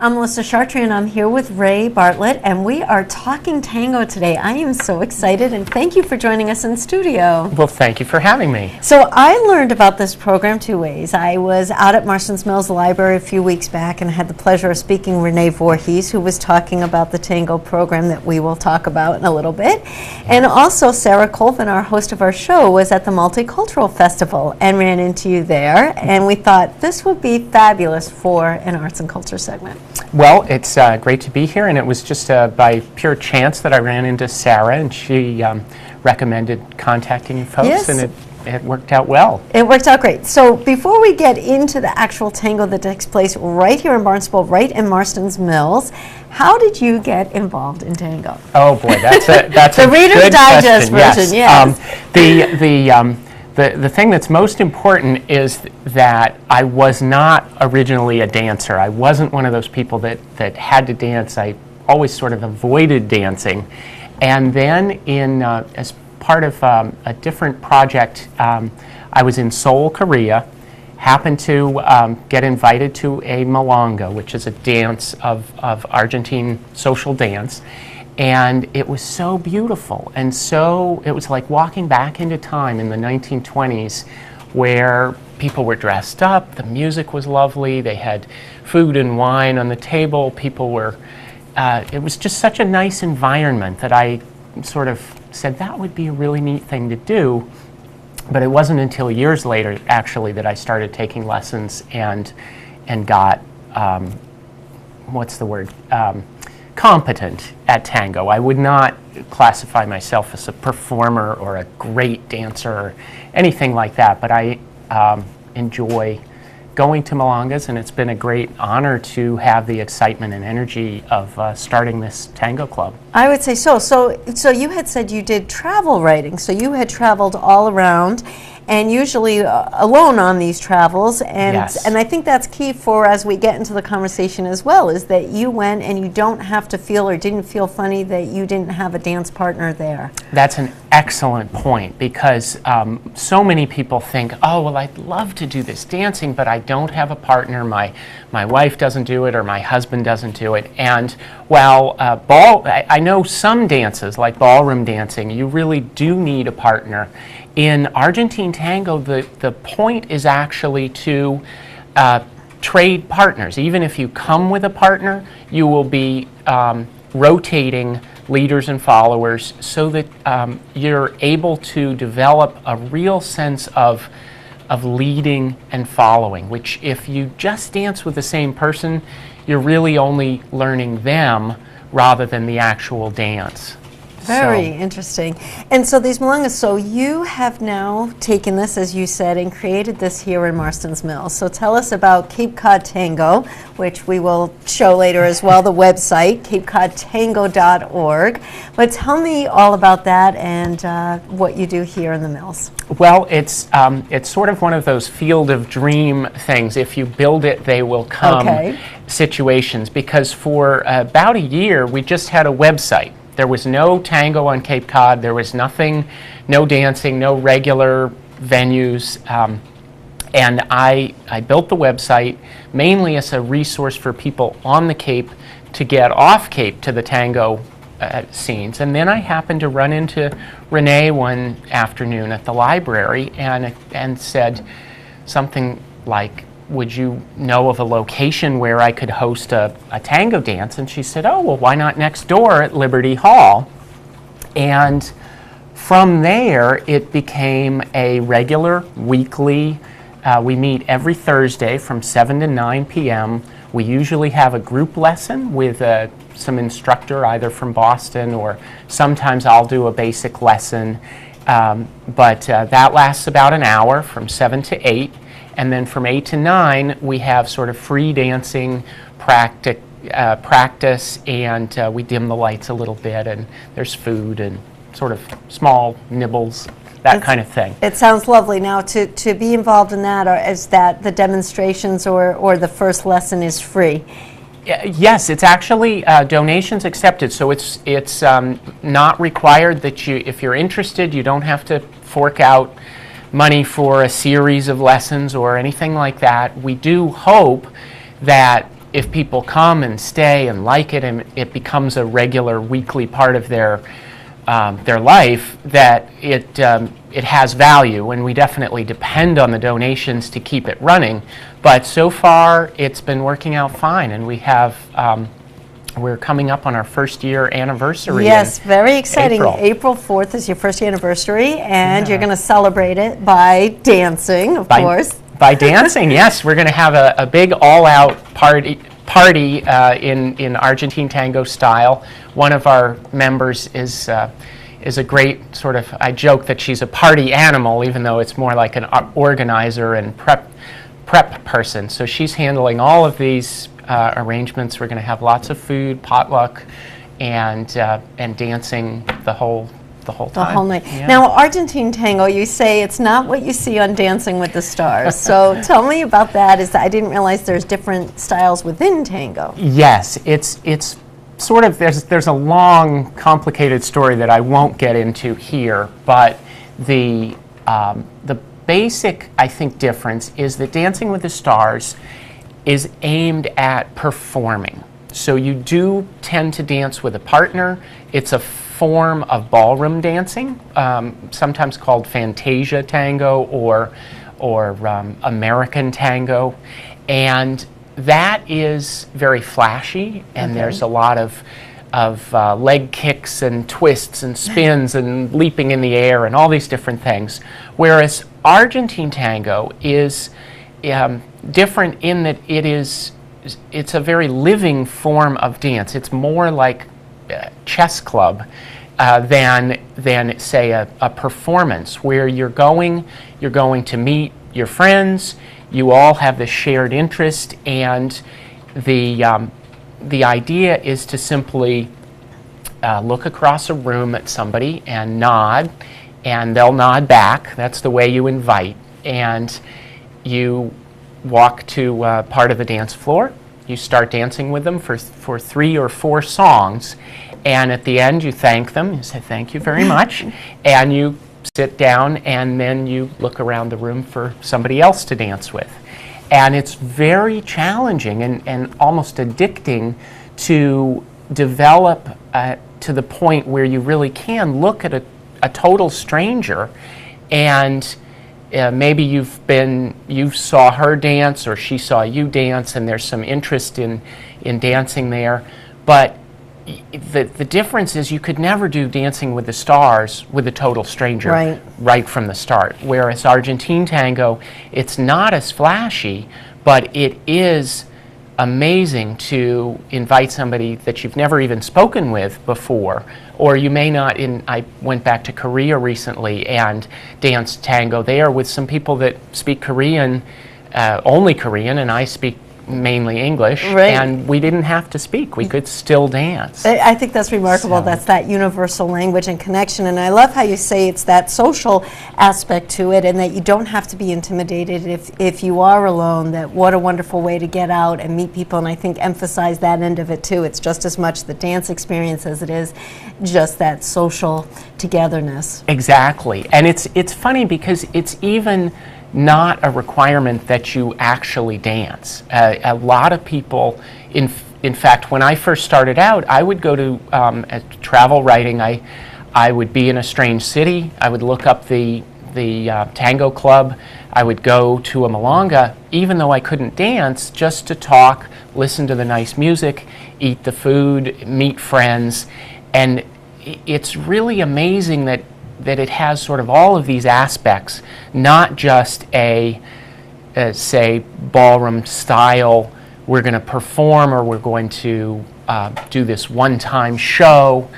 I'm Melissa Chartrand. I'm here with Ray Bartlett, and we are talking tango today. I am so excited, and thank you for joining us in studio. Well, thank you for having me. So I learned about this program two ways. I was out at Marstons Mills Library a few weeks back and had the pleasure of speaking with Renee Voorhees, who was talking about the tango program that we will talk about in a little bit. And also Sarah Colvin, our host of our show, was at the Multicultural Festival and ran into you there, and we thought this would be fabulous for an arts and culture segment. Well, it's great to be here, and it was just by pure chance that I ran into Sarah, and she recommended contacting you folks, Yes. and it worked out well. It worked out great. So before we get into the actual tango that takes place right here in Barnstable, right in Marstons Mills, how did you get involved in tango? Oh boy, that's a The Reader's good Digest question. version, yes. The thing that's most important is that I was not originally a dancer. I wasn't one of those people that had to dance. I always sort of avoided dancing. And then as part of a different project, I was in Seoul, Korea, happened to get invited to a milonga, which is a dance of Argentine social dance. And it was so beautiful, and so it was like walking back into time in the 1920s where people were dressed up, the music was lovely, they had food and wine on the table, people were, it was just such a nice environment that I sort of said that would be a really neat thing to do. But it wasn't until years later, actually, that I started taking lessons and got, what's the word? Competent at tango. I would not classify myself as a performer or a great dancer or anything like that, but I enjoy going to milongas, and it's been a great honor to have the excitement and energy of starting this tango club. I would say so. So you had said you did travel writing, so you had traveled all around, and usually alone on these travels, and Yes. and I think that's key for as we get into the conversation as well, is that you went and you don't have to feel or didn't feel funny that you didn't have a dance partner there. That's an excellent point, because so many people think, oh, well, I'd love to do this dancing, but I don't have a partner. My wife doesn't do it, or my husband doesn't do it. And while I know some dances, like ballroom dancing, you really do need a partner. In Argentine tango, the point is actually to trade partners. Even if you come with a partner, you will be rotating leaders and followers so that you're able to develop a real sense of leading and following, which if you just dance with the same person, you're really only learning them rather than the actual dance. Very interesting. And so these milongas, so you have now taken this, as you said, and created this here in Marstons Mills. So tell us about Cape Cod Tango, which we will show later as well, the website, capecodtango.org. But tell me all about that and what you do here in the Mills. Well, it's sort of one of those field of dream things. If you build it, they will come situations. Because for about a year, we just had a website. There was no tango on Cape Cod. There was nothing, no dancing, no regular venues. And I built the website mainly as a resource for people on the Cape to get off Cape to the tango scenes. And then I happened to run into Renee one afternoon at the library and said something like, would you know of a location where I could host a tango dance? And she said, oh, well, why not next door at Liberty Hall? And from there, it became a regular weekly, we meet every Thursday from 7 to 9 p.m. We usually have a group lesson with some instructor either from Boston, or sometimes I'll do a basic lesson. But that lasts about an hour from 7 to 8. And then from 8 to 9, we have sort of free dancing practice, and we dim the lights a little bit, and there's food and sort of small nibbles, that kind of thing. It sounds lovely. Now, to be involved in that, or is that the demonstrations or the first lesson is free? Yes, it's actually donations accepted, so it's not required that if you're interested, you don't have to fork out money for a series of lessons or anything like that. We do hope that if people come and stay and like it, and it becomes a regular weekly part of their life, that it has value, and we definitely depend on the donations to keep it running. But so far, it's been working out fine, and we have. We're coming up on our first year anniversary. Yes, very exciting. April 4th is your first year anniversary, and you're going to celebrate it by dancing, of course. By dancing, yes. We're going to have a big all-out party in Argentine Tango style. One of our members is a great sort of, I joke that she's a party animal, even though it's more like an organizer and prep person. So she's handling all of these arrangements. We're going to have lots of food, potluck, and dancing the whole time. The whole night. Yeah. Now, Argentine Tango, you say it's not what you see on Dancing with the Stars. So tell me about that. I didn't realize there's different styles within tango. Yes, it's sort of, there's a long, complicated story that I won't get into here, but the basic, I think, difference is that Dancing with the Stars is aimed at performing. So you do tend to dance with a partner. It's a form of ballroom dancing, sometimes called Fantasia Tango or American Tango, and that is very flashy, and there's a lot of leg kicks and twists and spins and leaping in the air and all these different things. Whereas Argentine Tango is different in that it's a very living form of dance. It's more like chess club than say a performance where you're going to meet your friends. You all have this shared interest, and the idea is to simply look across a room at somebody and nod, and they'll nod back. That's the way you invite. And you walk to part of the dance floor. You start dancing with them for 3 or 4 songs, and at the end you thank them. You say thank you very much, and you sit down, and then you look around the room for somebody else to dance with. And it's very challenging and almost addicting to develop to the point where you really can look at a total stranger, and maybe you saw her dance or she saw you dance, and there's some interest in dancing there. But the difference is you could never do Dancing with the Stars with a total stranger right from the start. Whereas Argentine Tango, it's not as flashy, but it is amazing to invite somebody that you've never even spoken with before, or you may not. I went back to Korea recently and danced tango there with some people that speak Korean, only Korean, and I speak mainly English, and we didn't have to speak. We could still dance. I think that's remarkable. So that's that universal language and connection, and I love how you say it's that social aspect to it, and that you don't have to be intimidated if you are alone. That what a wonderful way to get out and meet people, and I think emphasize that end of it too. It's just as much the dance experience as it is just that social togetherness. Exactly, and it's funny because it's even not a requirement that you actually dance. A lot of people, in fact, when I first started out, I would go to travel writing. I would be in a strange city. I would look up the tango club. I would go to a milonga, even though I couldn't dance, just to talk, listen to the nice music, eat the food, meet friends. And it's really amazing that it has sort of all of these aspects, not just say, ballroom style, we're going to perform or we're going to do this one-time show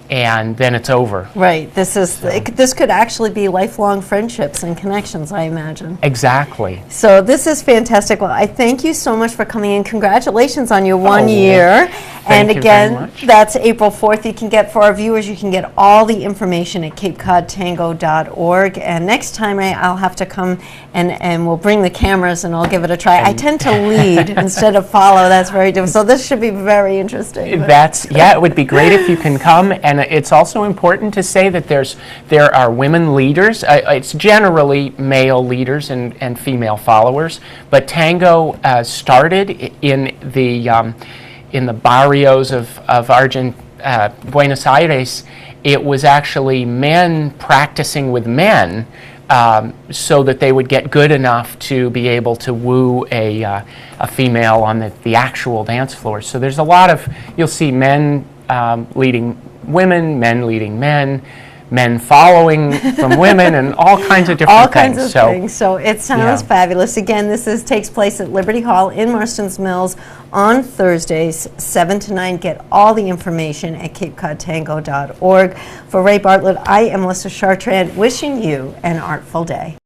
and then it's over. Right. This could actually be lifelong friendships and connections, I imagine. Exactly. So this is fantastic. Well, I thank you so much for coming in. Congratulations on your 1 year. And Thank you very again, much. that's April 4th. You can get, for our viewers, you can get all the information at capecodtango.org. And next time I'll have to come and we'll bring the cameras and I'll give it a try. I tend to lead instead of follow. That's very different. So this should be very interesting. Yeah, it would be great if you can come. And it's also important to say that there are women leaders. It's generally male leaders and female followers. But tango started in the barrios of Buenos Aires. It was actually men practicing with men so that they would get good enough to be able to woo a female on the actual dance floor. So there's a lot of, you'll see men leading women, men leading men, men following from women, and all kinds of different things. All kinds of things. So it sounds fabulous. Again, this takes place at Liberty Hall in Marstons Mills on Thursdays, 7 to 9. Get all the information at capecodtango.org. For Ray Bartlett, I am Melissa Chartrand, wishing you an artful day.